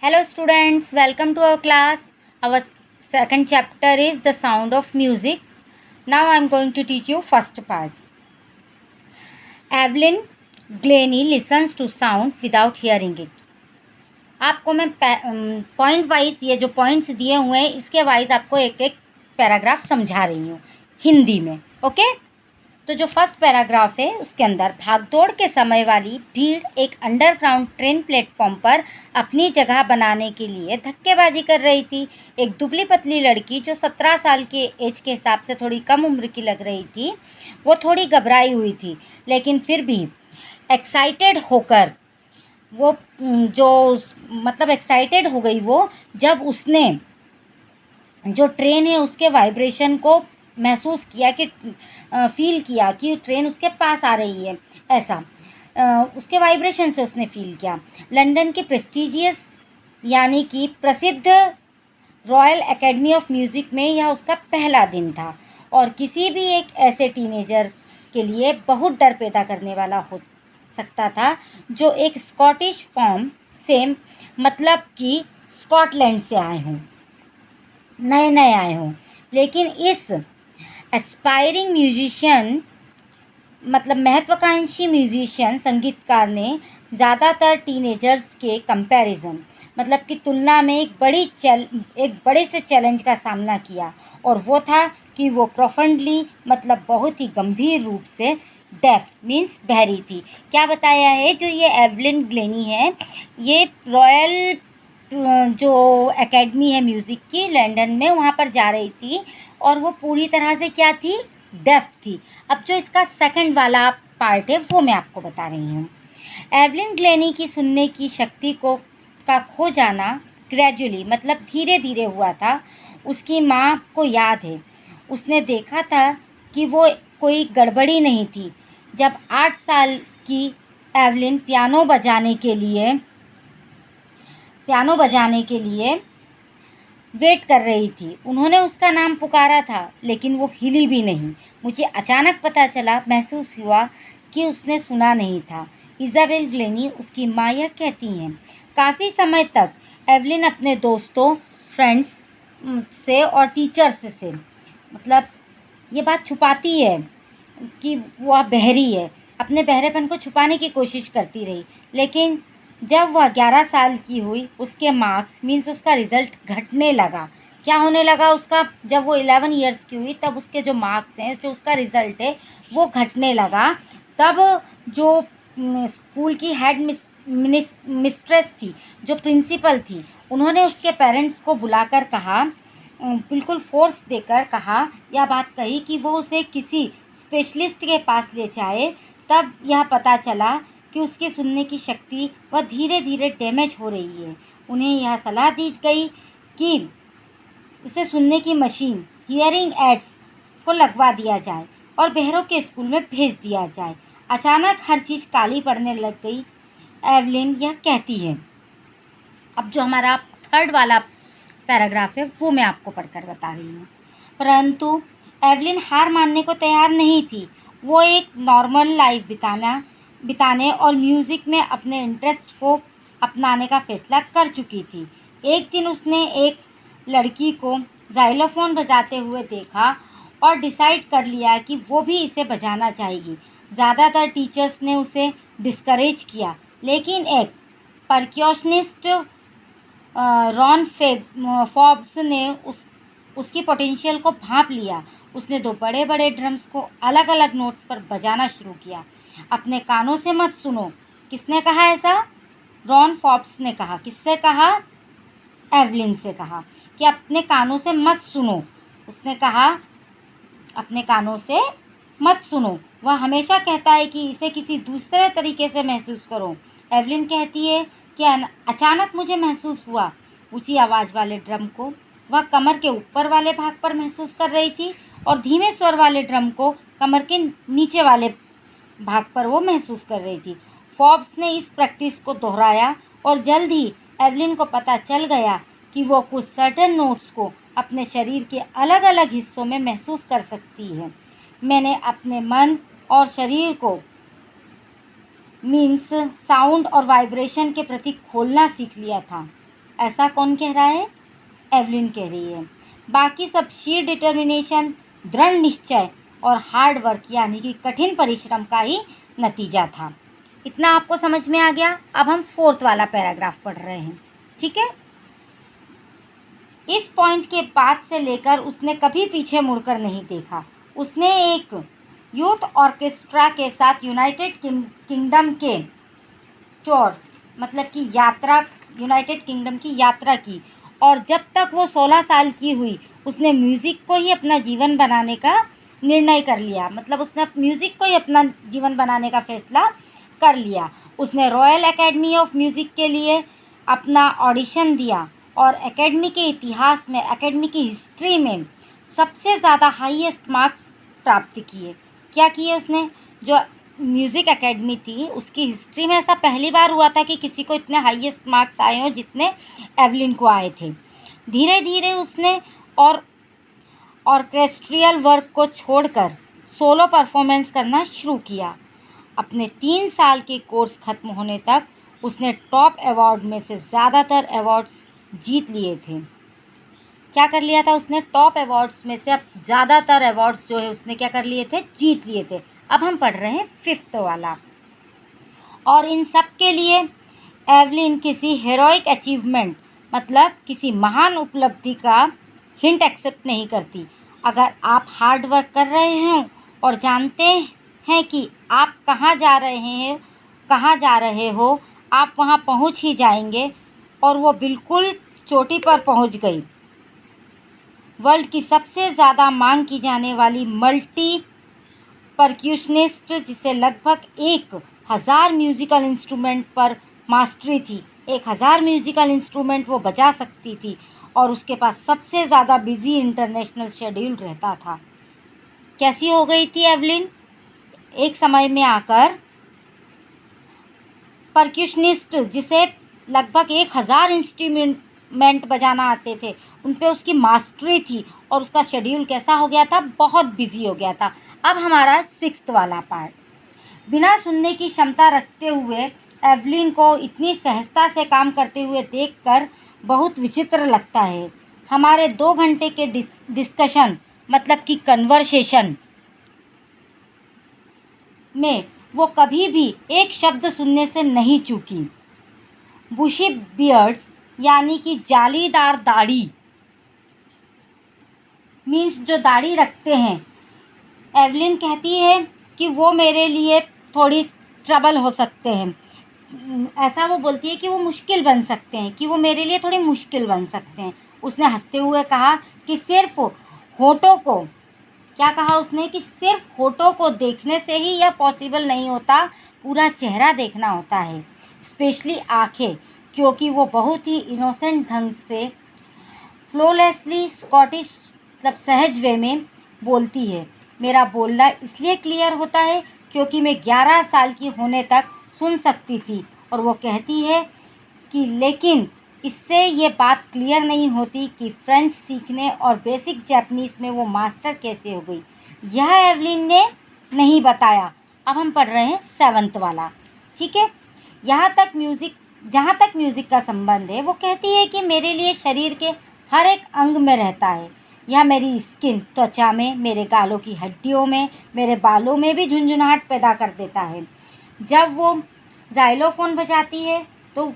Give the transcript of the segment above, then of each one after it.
Hello students, welcome to our class. Our second chapter is the sound of music. Now I am going to teach you first part. Evelyn Glennie listens to sound without hearing it. आपको मैं point wise ये जो points दिए हुए हैं इसके wise आपको एक एक पैराग्राफ समझा रही हूँ हिंदी में. ओके, तो जो फर्स्ट पैराग्राफ है उसके अंदर भागदौड़ के समय वाली भीड़ एक अंडरग्राउंड ट्रेन प्लेटफॉर्म पर अपनी जगह बनाने के लिए धक्केबाजी कर रही थी. एक दुबली पतली लड़की जो 17 साल के एज के हिसाब से थोड़ी कम उम्र की लग रही थी, वो थोड़ी घबराई हुई थी, लेकिन फिर भी एक्साइटेड होकर वो एक्साइटेड हो गई वो जब उसने जो ट्रेन है उसके वाइब्रेशन को महसूस किया कि फील किया कि ट्रेन उसके पास आ रही है. ऐसा उसके वाइब्रेशन से उसने फील किया. लंदन के प्रेस्टिजियस यानी कि प्रसिद्ध रॉयल एकेडमी ऑफ म्यूज़िक में यह उसका पहला दिन था और किसी भी एक ऐसे टीनेजर के लिए बहुत डर पैदा करने वाला हो सकता था जो एक स्कॉटिश फॉर्म से मतलब कि स्कॉटलैंड से आए हों, नए आए हों. लेकिन इस एस्पायरिंग म्यूजिशियन मतलब महत्वाकांक्षी म्यूजिशियन संगीतकार ने ज़्यादातर टीनेजर्स के कंपैरिजन मतलब की तुलना में एक बड़े से चैलेंज का सामना किया, और वो था कि वो प्रोफंडली मतलब बहुत ही गंभीर रूप से डेफ मीन्स बहरी थी. क्या बताया है, जो ये एवलिन ग्लेनी है ये रॉयल जो एकेडमी है म्यूज़िक की लंदन में वहाँ पर जा रही थी और वो पूरी तरह से क्या थी, डेफ थी. अब जो इसका सेकंड वाला पार्ट है वो मैं आपको बता रही हूँ. एवलिन ग्लेनी की सुनने की शक्ति का खो जाना ग्रेजुअली मतलब धीरे धीरे हुआ था. उसकी माँ को याद है उसने देखा था कि वो कोई गड़बड़ी नहीं थी जब 8 साल की एवलिन पियानो बजाने के लिए वेट कर रही थी. उन्होंने उसका नाम पुकारा था लेकिन वो हिली भी नहीं. मुझे अचानक पता चला, महसूस हुआ कि उसने सुना नहीं था. इज़ाबेल ग्लेनी उसकी माँ यह कहती हैं. काफ़ी समय तक एवलिन अपने दोस्तों, फ्रेंड्स से और टीचर्स से मतलब ये बात छुपाती है कि वह बहरी है. अपने बहरेपन को छुपाने की कोशिश करती रही, लेकिन जब वह 11 साल की हुई उसके मार्क्स मीन्स उसका रिज़ल्ट घटने लगा. क्या होने लगा उसका, जब वो 11 ईयर्स की हुई तब उसके जो मार्क्स हैं, जो उसका रिज़ल्ट है वो घटने लगा. तब जो स्कूल की हेड मिस्ट्रेस थी, जो प्रिंसिपल थी, उन्होंने उसके पेरेंट्स को बुलाकर कहा, बिल्कुल फोर्स देकर कहा, यह बात कही कि वो उसे किसी स्पेशलिस्ट के पास ले जाए. तब यह पता चला कि उसकी सुनने की शक्ति वह धीरे धीरे डैमेज हो रही है. उन्हें यह सलाह दी गई कि उसे सुनने की मशीन हियरिंग एड्स को लगवा दिया जाए और बहरों के स्कूल में भेज दिया जाए. अचानक हर चीज़ काली पड़ने लग गई. एवलिन यह कहती है. अब जो हमारा थर्ड वाला पैराग्राफ है वो मैं आपको पढ़कर बता रही हूँ. परंतु एवलिन हार मानने को तैयार नहीं थी. वो एक नॉर्मल लाइफ बिताने और म्यूज़िक में अपने इंटरेस्ट को अपनाने का फैसला कर चुकी थी. एक दिन उसने एक लड़की को जाइलोफोन बजाते हुए देखा और डिसाइड कर लिया कि वो भी इसे बजाना चाहेगी. ज़्यादातर टीचर्स ने उसे डिस्करेज किया, लेकिन एक परक्योशनिस्ट रॉन फॉब्स ने उसकी पोटेंशियल को भांप लिया. उसने 2 बड़े बड़े ड्रम्स को अलग अलग नोट्स पर बजाना शुरू किया. अपने कानों से मत सुनो. किसने कहा ऐसा? रॉन फॉब्स ने कहा. किससे कहा? एवलिन से कहा कि अपने कानों से मत सुनो. उसने कहा अपने कानों से मत सुनो. वह हमेशा कहता है कि इसे किसी दूसरे तरीके से महसूस करो. एवलिन कहती है कि अचानक मुझे महसूस हुआ ऊंची आवाज़ वाले ड्रम को वह कमर के ऊपर वाले भाग पर महसूस कर रही थी और धीमे स्वर वाले ड्रम को कमर के नीचे वाले भाग पर वो महसूस कर रही थी. फॉब्स ने इस प्रैक्टिस को दोहराया और जल्द ही एवलिन को पता चल गया कि वो कुछ सर्टेन नोट्स को अपने शरीर के अलग अलग हिस्सों में महसूस कर सकती है. मैंने अपने मन और शरीर को मीन्स साउंड और वाइब्रेशन के प्रति खोलना सीख लिया था. ऐसा कौन कह रहा है? एवलिन कह रही है। बाकी सब शीर डिटर्मिनेशन, दृढ़ निश्चय और हार्ड वर्क यानी कि कठिन परिश्रम का ही नतीजा था। इतना आपको समझ में आ गया? अब हम 4th वाला पैराग्राफ पढ़ रहे हैं, ठीक है। इस पॉइंट के बाद से लेकर उसने कभी पीछे मुड़कर नहीं देखा। उसने एक यूथ ऑर्केस्ट्रा के साथ यूनाइटेड किंगडम के टूर मतलब कि यात्रा, यूनाइटेड किंगडम की यात्रा की, और जब तक वो 16 साल की हुई उसने म्यूज़िक को ही अपना जीवन बनाने का निर्णय कर लिया। मतलब उसने म्यूज़िक को ही अपना जीवन बनाने का फैसला कर लिया। उसने रॉयल एकेडमी ऑफ म्यूज़िक के लिए अपना ऑडिशन दिया और एकेडमी के इतिहास में, एकेडमी की हिस्ट्री में सबसे ज़्यादा हाईएस्ट मार्क्स प्राप्त किए। क्या किए उसने? जो म्यूज़िक एकेडमी थी उसकी हिस्ट्री में ऐसा पहली बार हुआ था कि किसी को इतने हाईएस्ट मार्क्स आए हों जितने एवलिन को आए थे। धीरे धीरे उसने ऑर्केस्ट्रियल वर्क को छोड़कर सोलो परफॉर्मेंस करना शुरू किया। अपने 3 साल के कोर्स खत्म होने तक उसने टॉप अवार्ड में से ज़्यादातर अवार्ड्स जीत लिए थे। क्या कर लिया था उसने? टॉप अवार्ड्स में से अब ज़्यादातर अवार्ड्स जो है उसने क्या कर लिए थे? जीत लिए थे। अब हम पढ़ रहे हैं 5th वाला। और इन सब के लिए एवलिन किसी हेरोइक अचीवमेंट मतलब किसी महान उपलब्धि का हिंट एक्सेप्ट नहीं करती। अगर आप हार्ड वर्क कर रहे हो और जानते हैं कि आप कहाँ जा रहे हो, आप वहाँ पहुँच ही जाएंगे। और वो बिल्कुल चोटी पर पहुँच गई। वर्ल्ड की सबसे ज़्यादा मांग की जाने वाली मल्टी परक्यूशनिस्ट, जिसे लगभग 1000 म्यूज़िकल इंस्ट्रूमेंट पर मास्टरी थी, 1000 म्यूज़िकल इंस्ट्रूमेंट वो बजा सकती थी और उसके पास सबसे ज़्यादा बिजी इंटरनेशनल शेड्यूल रहता था। कैसी हो गई थी एवलिन? एक समय में आकर परक्यूशनिस्ट, जिसे लगभग 1000 इंस्ट्रूमेंट बजाना आते थे, उन पे उसकी मास्टरी थी और उसका शेड्यूल कैसा हो गया था? बहुत बिजी हो गया था। अब हमारा 6th वाला पार्ट। बिना सुनने की क्षमता रखते हुए एवलिन को इतनी सहजता से काम करते हुए देखकर बहुत विचित्र लगता है। हमारे 2 घंटे के डिस्कशन मतलब कि कन्वर्सेशन में वो कभी भी एक शब्द सुनने से नहीं चूकी। बुशी बियर्ड्स यानी कि जालीदार दाढ़ी, मीन्स जो दाढ़ी रखते हैं, एवलिन कहती है कि वो मेरे लिए थोड़ी ट्रबल हो सकते हैं। ऐसा वो बोलती है कि वो मुश्किल बन सकते हैं, कि वो मेरे लिए थोड़ी मुश्किल बन सकते हैं। उसने हंसते हुए कहा कि सिर्फ होठों को, क्या कहा उसने? कि सिर्फ होठों को देखने से ही यह पॉसिबल नहीं होता, पूरा चेहरा देखना होता है, स्पेशली आँखें, क्योंकि वो बहुत ही इनोसेंट ढंग से फ्लोलेसली स्कॉटिश मतलब सहज वे में बोलती है। मेरा बोलना इसलिए क्लियर होता है क्योंकि मैं 11 साल की होने तक सुन सकती थी। और वो कहती है कि लेकिन इससे ये बात क्लियर नहीं होती कि फ्रेंच सीखने और बेसिक जापानीज़ में वो मास्टर कैसे हो गई। यह एवलिन ने नहीं बताया। अब हम पढ़ रहे हैं 7th वाला, ठीक है। जहाँ तक म्यूज़िक का संबंध है, वो कहती है कि मेरे लिए शरीर के हर एक अंग में रहता है। यह मेरी स्किन, त्वचा में, मेरे गालों की हड्डियों में, मेरे बालों में भी झुंझुनाहट पैदा कर देता है। जब वो जाइलोफोन बजाती है तो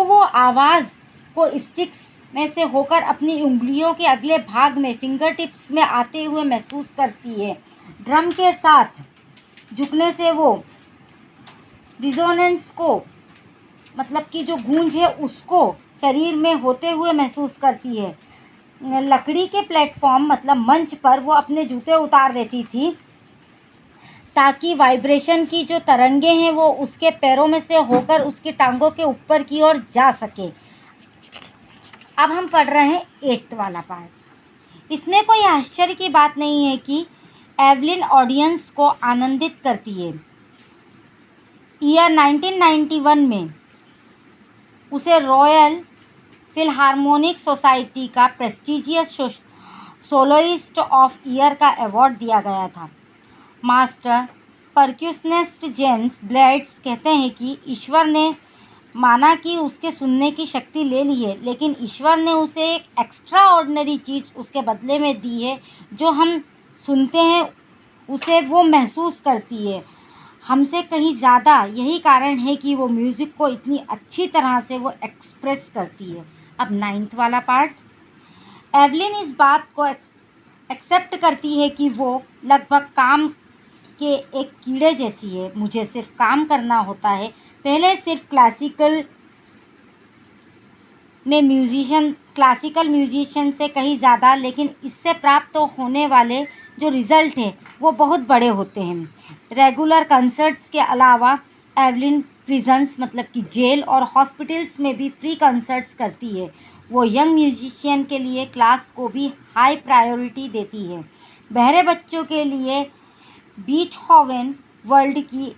वो आवाज़ को स्टिक्स में से होकर अपनी उंगलियों के अगले भाग में, फिंगर टिप्स में आते हुए महसूस करती है। ड्रम के साथ झुकने से वो रिजोनेंस को, मतलब कि जो गूंज है उसको शरीर में होते हुए महसूस करती है। लकड़ी के प्लेटफॉर्म मतलब मंच पर वो अपने जूते उतार देती थी ताकि वाइब्रेशन की जो तरंगे हैं वो उसके पैरों में से होकर उसकी टांगों के ऊपर की ओर जा सके। अब हम पढ़ रहे हैं 8th वाला पार्ट। इसमें कोई आश्चर्य की बात नहीं है कि एवलिन ऑडियंस को आनंदित करती है। ईयर 1991 में उसे रॉयल फिलहार्मोनिक सोसाइटी का प्रेस्टिजियस सोलोइस्ट ऑफ ईयर का अवार्ड दिया गया था। मास्टर परक्यूशनिस्ट जेम्स ब्लेड्स कहते हैं कि ईश्वर ने माना कि उसके सुनने की शक्ति ले ली है, लेकिन ईश्वर ने उसे एक एक्स्ट्रा ऑर्डिनरी चीज़ उसके बदले में दी है, जो हम सुनते हैं उसे वो महसूस करती है हमसे कहीं ज़्यादा। यही कारण है कि वो म्यूज़िक को इतनी अच्छी तरह से वो एक्सप्रेस करती है। अब 9th वाला पार्ट। एवलिन इस बात को एक्सेप्ट करती है कि वो लगभग काम के एक कीड़े जैसी है। मुझे सिर्फ काम करना होता है। पहले सिर्फ क्लासिकल म्यूजिशियन से कहीं ज़्यादा, लेकिन इससे प्राप्त तो होने वाले जो रिज़ल्ट हैं वो बहुत बड़े होते हैं। रेगुलर कंसर्ट्स के अलावा एवलिन प्रिजन्स मतलब कि जेल और हॉस्पिटल्स में भी फ्री कंसर्ट्स करती है। वो यंग म्यूजिशियन के लिए क्लास को भी हाई प्रायोरिटी देती है। बहरे बच्चों के लिए बीथहोवन वर्ल्ड की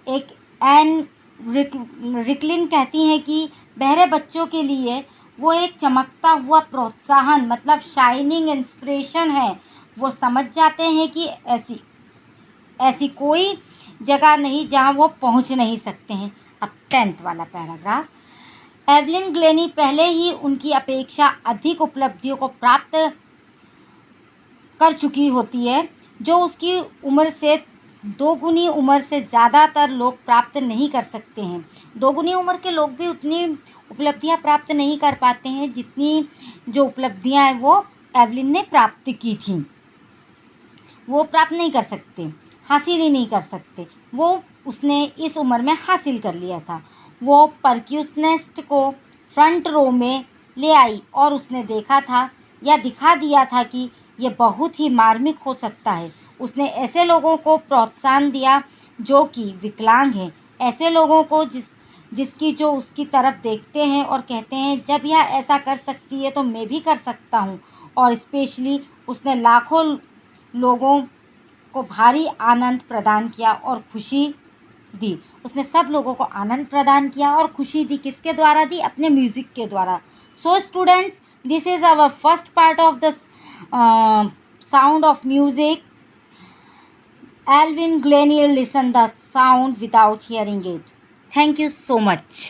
एक एन रिकलिन कहती हैं कि बहरे बच्चों के लिए वो एक चमकता हुआ प्रोत्साहन मतलब शाइनिंग इंस्पिरेशन है। वो समझ जाते हैं कि ऐसी कोई जगह नहीं जहां वो पहुंच नहीं सकते हैं। अब 10th वाला पैराग्राफ। एवलिन ग्लेनी पहले ही उनकी अपेक्षा अधिक उपलब्धियों को प्राप्त कर चुकी होती है, जो उसकी उम्र से दोगुनी उम्र से ज़्यादातर लोग प्राप्त नहीं कर सकते हैं। दोगुनी उम्र के लोग भी उतनी उपलब्धियां प्राप्त नहीं कर पाते हैं जितनी जो उपलब्धियां हैं वो एवलिन ने प्राप्त की थी। वो प्राप्त नहीं कर सकते, हासिल ही नहीं कर सकते। वो उसने इस उम्र में हासिल कर लिया था। वो परक्यूशनिस्ट को फ्रंट रो में ले आई और उसने देखा था या दिखा दिया था कि ये बहुत ही मार्मिक हो सकता है। उसने ऐसे लोगों को प्रोत्साहन दिया जो कि विकलांग हैं, ऐसे लोगों को जिसकी जो उसकी तरफ देखते हैं और कहते हैं जब यह ऐसा कर सकती है तो मैं भी कर सकता हूँ। और स्पेशली उसने लाखों लोगों को भारी आनंद प्रदान किया और खुशी दी। उसने सब लोगों को आनंद प्रदान किया और खुशी दी। किसके द्वारा दी? अपने म्यूज़िक के द्वारा। So students, this is our first part of the sound of music. Alvin Glennie listened the sound without hearing it. Thank you so much.